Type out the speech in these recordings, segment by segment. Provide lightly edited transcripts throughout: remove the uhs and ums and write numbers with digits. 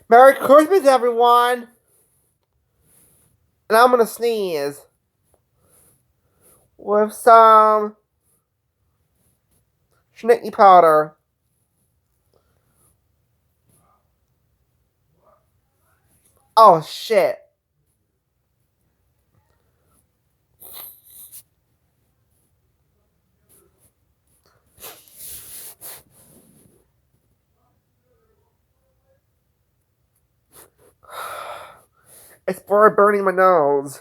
Merry Christmas, everyone! And I'm gonna sneeze with some Chhinkni powder. Oh shit! It's for burning my nose.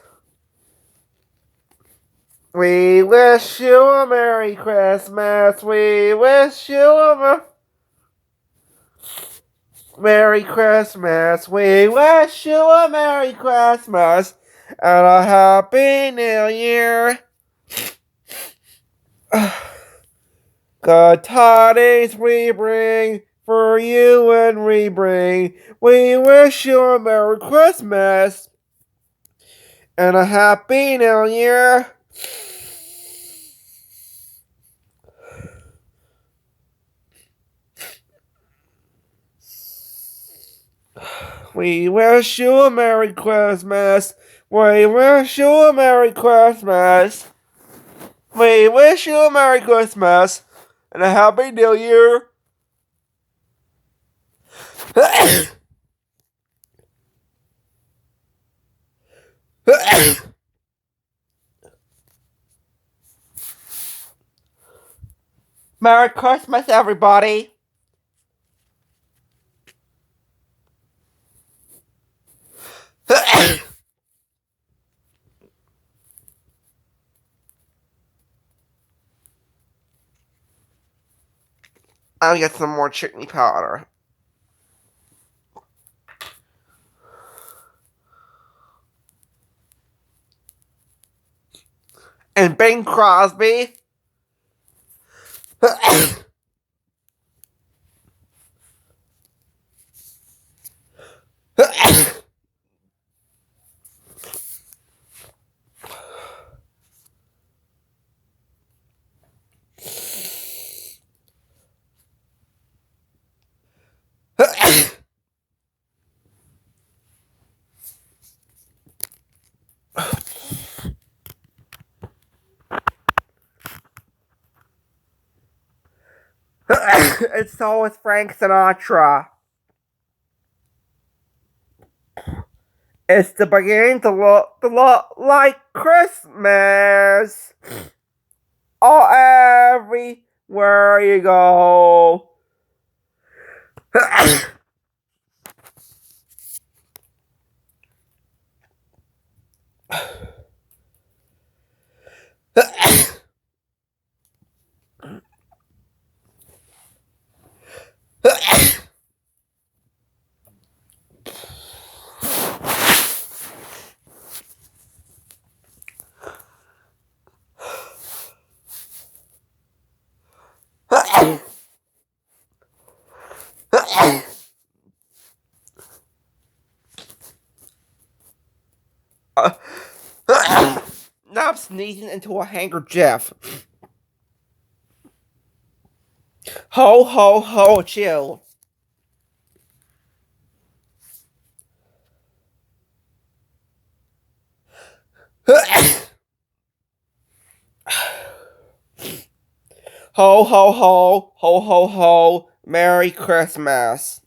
We wish you a Merry Christmas. We wish you a Merry Christmas. We wish you a Merry Christmas and a Happy New Year. Good tidings we bring for you and we bring. We wish you a Merry Christmas and a Happy New Year. We wish you a Merry Christmas. We wish you a Merry Christmas. We wish you a Merry Christmas and a Happy New Year. Merry Christmas, everybody. I'll get some more Chhinkni powder. And Bing Crosby. And so is Frank Sinatra. It's the beginning to look like Christmas. Oh, everywhere you go. Now I'm sneezing into a handkerchief. Ho, ho, ho, chill. Ho, ho, ho, ho, ho, ho, Merry Christmas.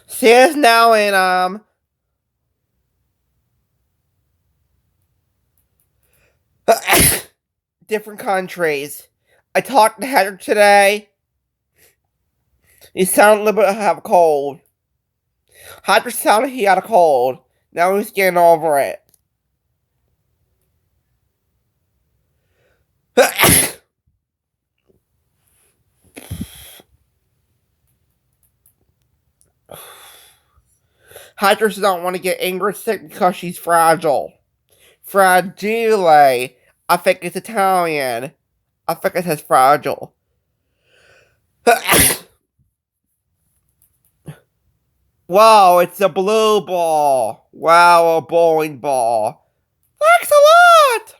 See us now in different countries. I talked to Heather today. He sounded a little bit have a cold. Heather sounded he had a cold. Now he's getting over it. Heather does not want to get Ingrid sick because she's fragile. Fragile. I think it's Italian. I think it says fragile. Wow, it's a blue ball. Wow, a bowling ball. Thanks a lot!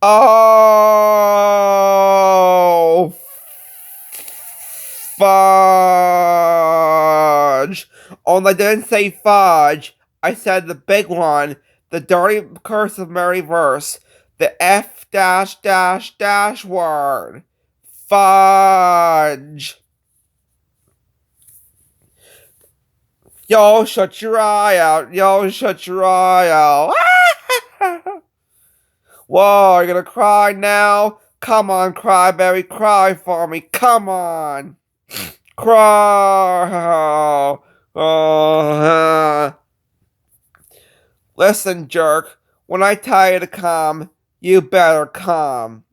Oh, fudge. Only I didn't say fudge. I said the big one, the dirty curse of Mary verse, the F dash dash dash word. Fudge. Yo, shut your eye out. Yo, shut your eye out. Whoa, you're gonna cry now? Come on, crybaby, cry for me. Come on. Cry. Listen, jerk. When I tell you to come, you better come.